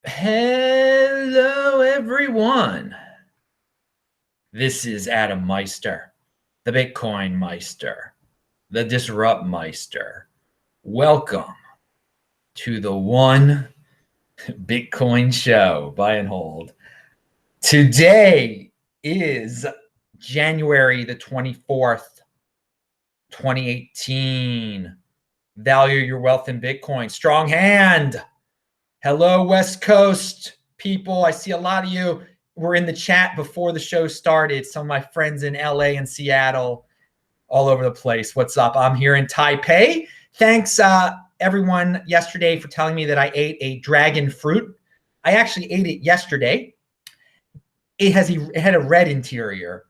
Hello, everyone. This is Adam Meister, the Bitcoin Meister, the Disrupt Meister. Welcome to the One Bitcoin Show. Buy and hold. Today is January the 24th, 2018. Value your wealth in Bitcoin. Strong hand. Hello, West Coast people. I see a lot of you were in the chat before the show started. Some of my friends in LA and Seattle, all over the place. What's up? I'm here in Taipei. Thanks, everyone, yesterday for telling me that I ate a dragon fruit. I actually ate it yesterday. It had a red interior.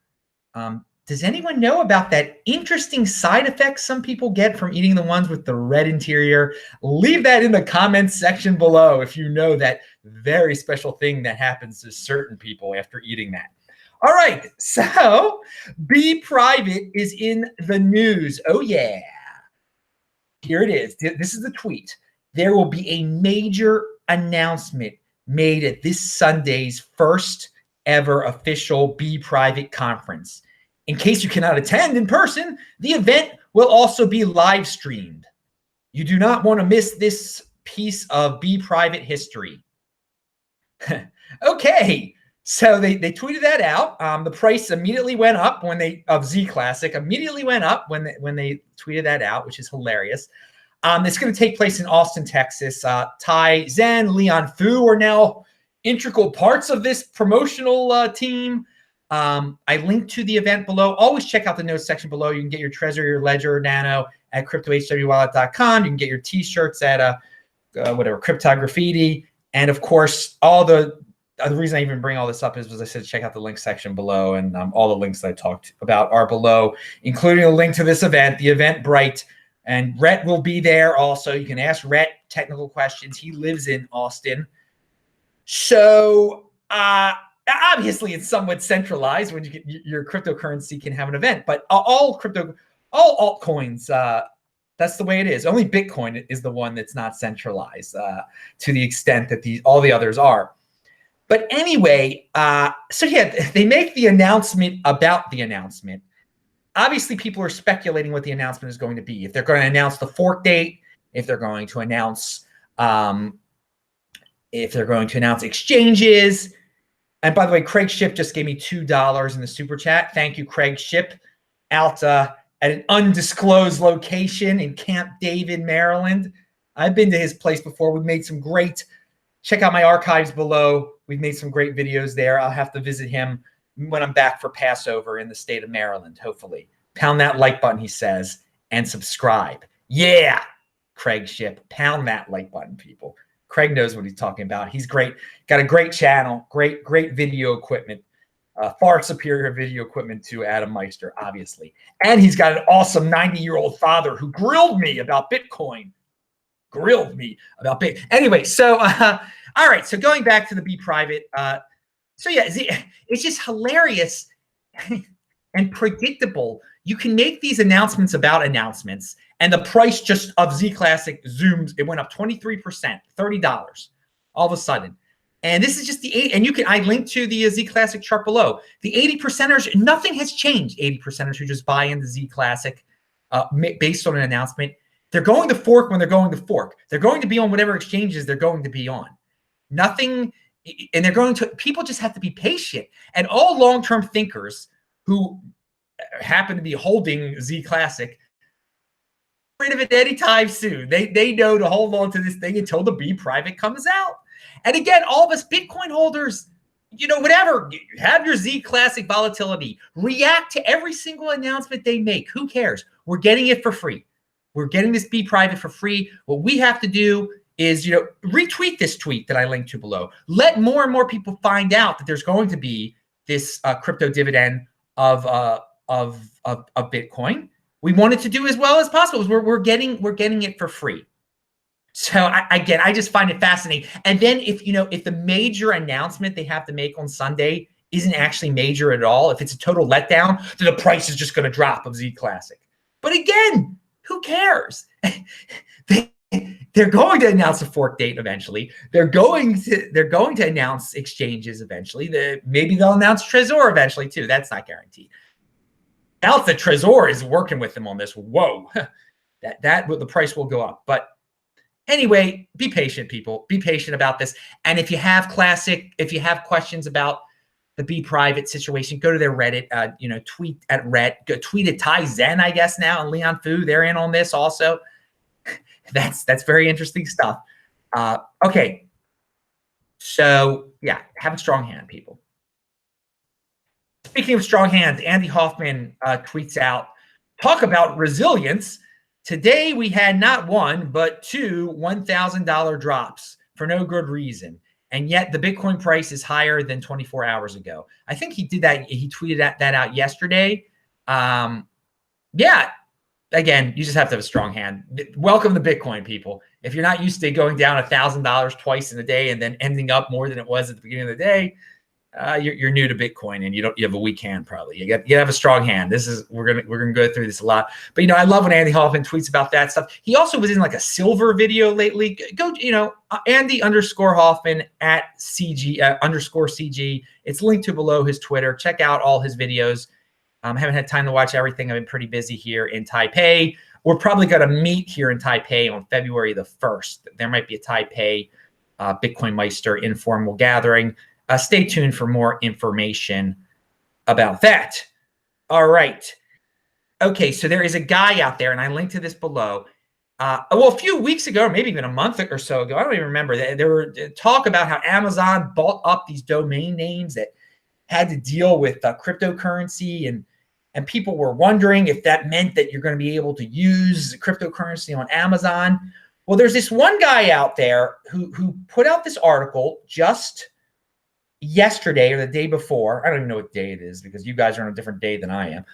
Does anyone know about that interesting side effect some people get from eating the ones with the red interior? Leave that in the comments section below if you know that very special thing that happens to certain people after eating that. All right, so Bprivate is in the news. Oh, yeah. Here it is. This is the tweet. There will be a major announcement made at this Sunday's first ever official Bprivate conference. In case you cannot attend in person, the event will also be live streamed. You do not want to miss this piece of Bprivate history. Okay, so they tweeted that out. The price immediately went up of Z Classic immediately went up when they tweeted that out, which is hilarious. It's going to take place in Austin, Texas. Tai Zhen, Leon Fu are now integral parts of this promotional team. I linked to the event below. Always check out the notes section below. You can get your Trezor, your Ledger, Nano at cryptohwwallet.com. You can get your t-shirts at Cryptograffiti. And of course, all the reason I even bring all this up is because I said check out the link section below, and all the links that I talked about are below, including a link to this event, the Eventbrite. And Rhett will be there also. You can ask Rhett technical questions. He lives in Austin. So, obviously, it's somewhat centralized when your cryptocurrency can have an event, but all altcoins, that's the way it is. Only Bitcoin is the one that's not centralized to the extent that all the others are. But anyway, so yeah, they make the announcement about the announcement. Obviously, people are speculating what the announcement is going to be. If they're going to announce the fork date, if they're going to announce exchanges. And by the way, Craig Ship just gave me $2 in the super chat. Thank you, Craig Ship, out at an undisclosed location in Camp David, Maryland. I've been to his place before. We've made some great, check out my archives below. We've made some great videos there. I'll have to visit him when I'm back for Passover in the state of Maryland, hopefully. Pound that like button, he says, and subscribe. Yeah, Craig Ship, pound that like button, people. Craig knows what he's talking about. He's great. Got a great channel, great video equipment, far superior video equipment to Adam Meister, obviously. And he's got an awesome 90-year-old father who grilled me about Bitcoin. Anyway, so, all right. So going back to the Bprivate. So yeah, it's just hilarious and predictable. You can make these announcements about announcements, and the price just of Z Classic zooms. It went up 23%, $30 all of a sudden. And this is just I linked to the Z Classic chart below. The 80%ers, nothing has changed. 80%ers who just buy into Z Classic based on an announcement. They're going to fork when they're going to fork. They're going to be on whatever exchanges they're going to be on. Nothing, and people just have to be patient. And all long-term thinkers who happen to be holding Z Classic, rid of it anytime soon. They know to hold on to this thing until the Bprivate comes out. And again, all of us Bitcoin holders, whatever, have your Z Classic volatility. React to every single announcement they make. Who cares? We're getting it for free. We're getting this Bprivate for free. What we have to do is, retweet this tweet that I linked to below. Let more and more people find out that there's going to be this crypto dividend of Bitcoin. We wanted to do as well as possible. We're getting it for free. So I just find it fascinating. And then if the major announcement they have to make on Sunday isn't actually major at all, if it's a total letdown, then the price is just going to drop of Z Classic. But again, who cares? They're going to announce a fork date eventually. They're going to announce exchanges eventually. Maybe they'll announce Trezor eventually too. That's not guaranteed. Now the Trezor is working with them on this. Whoa, the price will go up. But anyway, be patient, people. Be patient about this. And if you have questions about the Bprivate situation, go to their Reddit. Tweet at Reddit. Tweet at Tai Zen, I guess now, and Leon Fu. They're in on this also. That's very interesting stuff. Okay. So yeah, have a strong hand, people. Speaking of strong hands, Andy Hoffman tweets out, talk about resilience. Today we had not one, but two $1,000 drops for no good reason. And yet the Bitcoin price is higher than 24 hours ago. I think he did that. He tweeted that out yesterday. Yeah. Again, you just have to have a strong hand. Welcome to Bitcoin, people. If you're not used to going down $1,000 twice in a day and then ending up more than it was at the beginning of the day, you're new to Bitcoin and you have a weak hand probably. You have a strong hand. We're gonna go through this a lot. But I love when Andy Hoffman tweets about that stuff. He also was in like a silver video lately. Go, Andy_Hoffman at CG_CG. It's linked to below his Twitter. Check out all his videos. Haven't had time to watch everything. I've been pretty busy here in Taipei. We're probably going to meet here in Taipei on February the 1st. There might be a Taipei Bitcoin Meister informal gathering. Stay tuned for more information about that. All right. Okay, so there is a guy out there, and I linked to this below. A few weeks ago, or maybe even a month or so ago, I don't even remember, there were talk about how Amazon bought up these domain names that had to deal with cryptocurrency, and people were wondering if that meant that you're going to be able to use cryptocurrency on Amazon. Well, there's this one guy out there who put out this article just yesterday or the day before. I don't even know what day it is because you guys are on a different day than I am.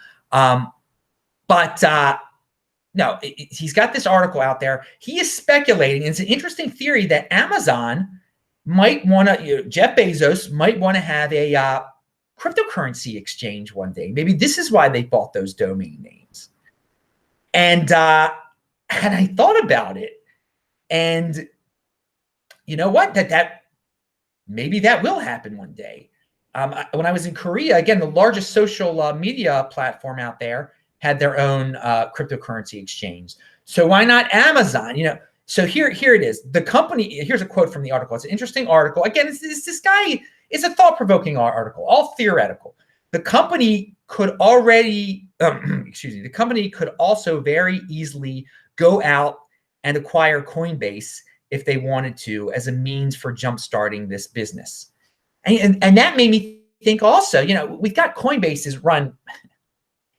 No, he's got this article out there. He is speculating. It's an interesting theory that Amazon might want to, Jeff Bezos might want to have a cryptocurrency exchange one day. Maybe this is why they bought those domain names. And I thought about it, and you know what? That maybe that will happen one day. When I was in Korea, again, the largest social media platform out there had their own cryptocurrency exchange. So why not Amazon? So here it is. The company, here's a quote from the article. It's an interesting article. Again, this guy is a thought-provoking article, all theoretical. The company could already, the company could also very easily go out and acquire Coinbase if they wanted to as a means for jumpstarting this business. And that made me think also, we've got Coinbase is run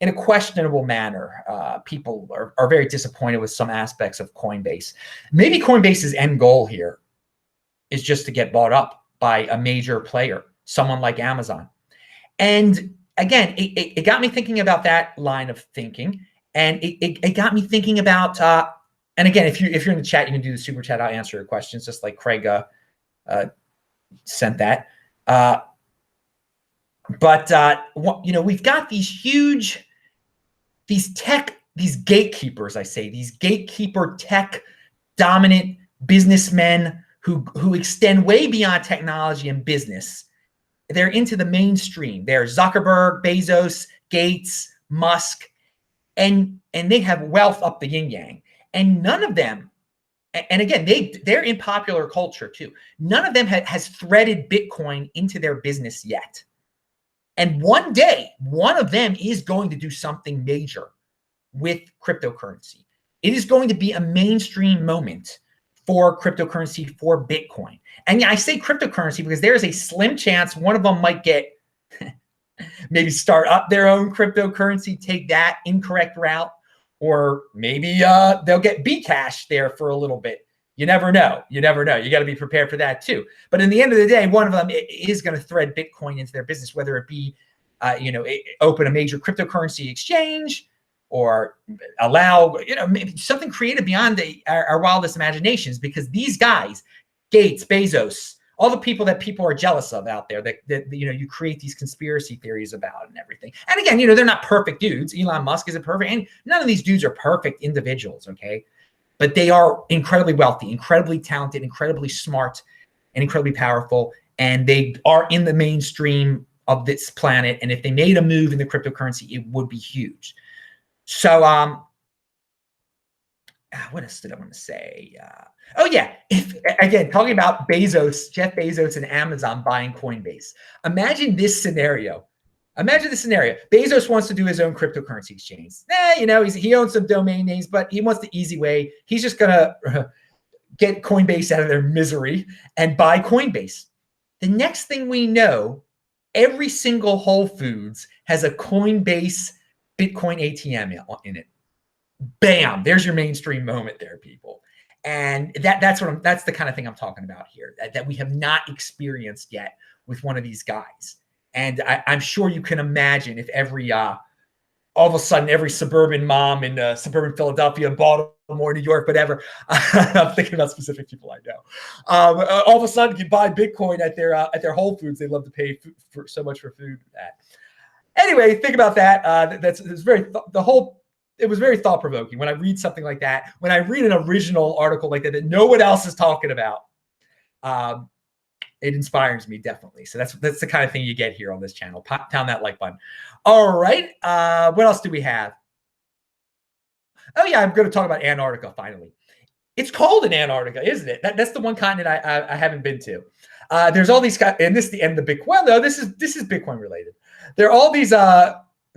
in a questionable manner. People are very disappointed with some aspects of Coinbase. Maybe Coinbase's end goal here is just to get bought up by a major player, someone like Amazon. And again, it got me thinking about that line of thinking. And it got me thinking about, and again, if you're in the chat, you can do the super chat. I'll answer your questions, just like Craig sent that. We've got these gatekeepers, I say, these gatekeeper tech dominant businessmen who extend way beyond technology and business. They're into the mainstream. They're Zuckerberg, Bezos, Gates, Musk, and they have wealth up the yin yang. And none of them, and again, they're in popular culture too. None of them has threaded Bitcoin into their business yet. And one day, one of them is going to do something major with cryptocurrency. It is going to be a mainstream moment for cryptocurrency, for Bitcoin. And yeah, I say cryptocurrency because there is a slim chance one of them might get maybe start up their own cryptocurrency, take that incorrect route, or maybe they'll get Bcash there for a little bit. You never know. You never know. You got to be prepared for that too. But in the end of the day, one of them is going to thread Bitcoin into their business, whether it be, open a major cryptocurrency exchange or allow, maybe something creative beyond our wildest imaginations. Because these guys, Gates, Bezos, all the people that people are jealous of out there, that you create these conspiracy theories about and everything. And again, they're not perfect dudes. Elon Musk isn't perfect, and none of these dudes are perfect individuals. Okay. but they are incredibly wealthy, incredibly talented, incredibly smart, and incredibly powerful. And they are in the mainstream of this planet. And if they made a move in the cryptocurrency, it would be huge. So, what else did I want to say? Oh yeah, if again talking about Bezos, Jeff Bezos, and Amazon buying Coinbase. Imagine this scenario. Imagine this scenario. Bezos wants to do his own cryptocurrency exchange. He owns some domain names, but he wants the easy way. He's just gonna get Coinbase out of their misery and buy Coinbase. The next thing we know, every single Whole Foods has a Coinbase Bitcoin ATM in it. Bam! There's your mainstream moment there, people. And that's the kind of thing I'm talking about here, that we have not experienced yet with one of these guys. And I'm sure you can imagine if all of a sudden every suburban mom in suburban Philadelphia, Baltimore, New York, whatever. I'm thinking about specific people I know. All of a sudden can buy Bitcoin at their Whole Foods. They love to pay for so much for food. Anyway, think about that. It was very thought provoking when I read something like that. When I read an original article like that no one else is talking about, it inspires me definitely. So that's the kind of thing you get here on this channel. Pound that like button. All right. What else do we have? Oh yeah, I'm going to talk about Antarctica finally. It's cold in Antarctica, isn't it? That's the one continent I haven't been to. There's all these guys, and this is the end of the Bitcoin. Well, no, this is Bitcoin related. There are all these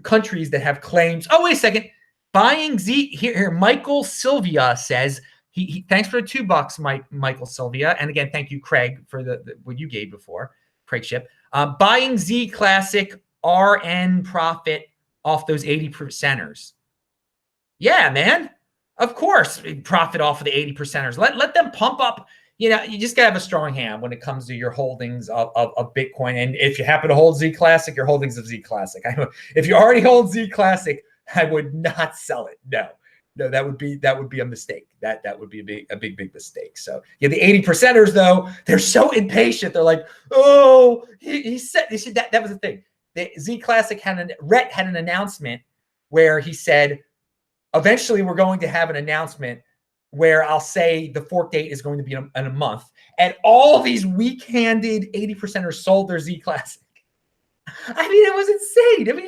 countries that have claims. Oh, wait a second. Buying Z here. Michael Sylvia says he thanks for the $2, Michael Sylvia, and again thank you, Craig, for the what you gave before, Craig Ship. Buying Z Classic RN profit off those 80%ers. Yeah, man. Of course, profit off of the 80%ers. Let them pump up. You just gotta have a strong hand when it comes to your holdings of Bitcoin. And if you happen to hold Z Classic, your holdings of Z Classic. If you already hold Z Classic, I would not sell it. No, that would be a mistake. That would be a big mistake. So yeah, the 80%ers though, they're so impatient. They're like, oh, he said that was the thing. The Z Classic Rhett had an announcement where he said, eventually we're going to have an announcement where I'll say the fork date is going to be in a month, and all these weak-handed 80%ers sold their Z Classic. I mean, it was insane. I mean,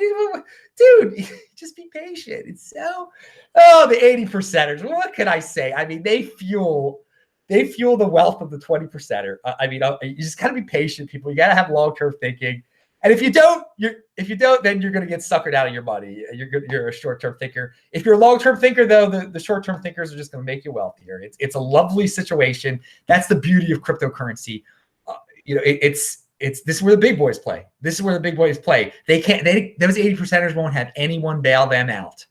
dude, just be patient. It's the 80%ers. What can I say? I mean, they fuel the wealth of the 20%er. I mean, you just gotta be patient, people. You gotta have long-term thinking. And if you don't, then you're going to get suckered out of your money. You're a short-term thinker. If you're a long-term thinker, though, the short-term thinkers are just going to make you wealthier. It's a lovely situation. That's the beauty of cryptocurrency. This is where the big boys play. This is where the big boys play. Those 80%ers won't have anyone bail them out.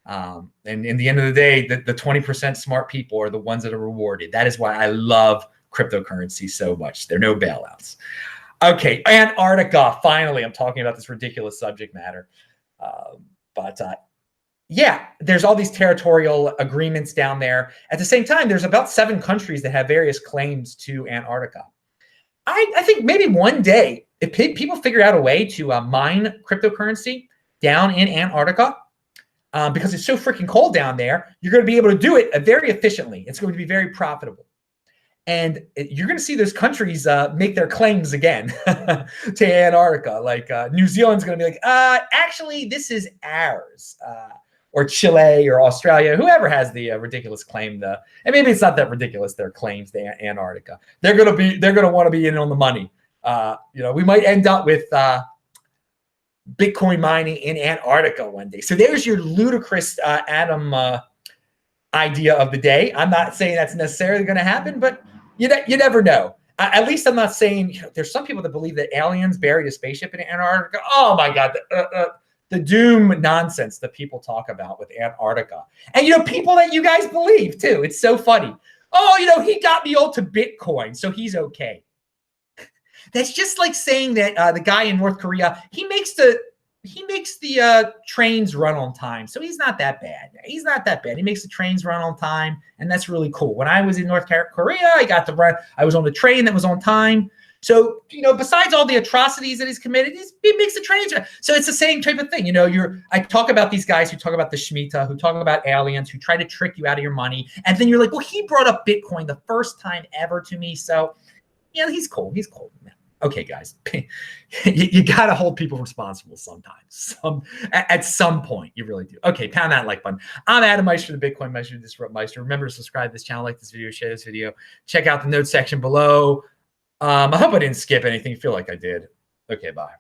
And in the end of the day, the 20% smart people are the ones that are rewarded. That is why I love cryptocurrency so much. There are no bailouts. Okay, Antarctica. Finally, I'm talking about this ridiculous subject matter. Yeah, there's all these territorial agreements down there. At the same time, there's about 7 countries that have various claims to Antarctica. I think maybe one day, if people figure out a way to mine cryptocurrency down in Antarctica, because it's so freaking cold down there, you're going to be able to do it very efficiently. It's going to be very profitable. And you're going to see those countries make their claims again to Antarctica. Like New Zealand's going to be like, actually, this is ours. Or Chile or Australia, whoever has the ridiculous claim. And maybe it's not that ridiculous, their claims to Antarctica. They're going to want to be in on the money. We might end up with Bitcoin mining in Antarctica one day. So there's your ludicrous Adam idea of the day. I'm not saying that's necessarily going to happen, but you never know. At least I'm not saying, there's some people that believe that aliens buried a spaceship in Antarctica. Oh my God. The doom nonsense that people talk about with Antarctica. And, people that you guys believe too. It's so funny. Oh, he got me all to Bitcoin, so he's okay. That's just like saying that the guy in North Korea, he makes the trains run on time. So he's not that bad. He's not that bad. He makes the trains run on time, and that's really cool. When I was in North Korea, I got to run. I was on the train that was on time. So, besides all the atrocities that he's committed, he makes a trade. So it's the same type of thing. I talk about these guys who talk about the Shemitah, who talk about aliens, who try to trick you out of your money. And then you're like, well, he brought up Bitcoin the first time ever to me. So, yeah, he's cool. He's cool. Okay, guys, you got to hold people responsible sometimes. At some point, you really do. Okay, pound that like button. I'm Adam Meister, the Bitcoin Meister, Disrupt Meister. Remember to subscribe to this channel, like this video, share this video. Check out the notes section below. I hope I didn't skip anything. I feel like I did. Okay, bye.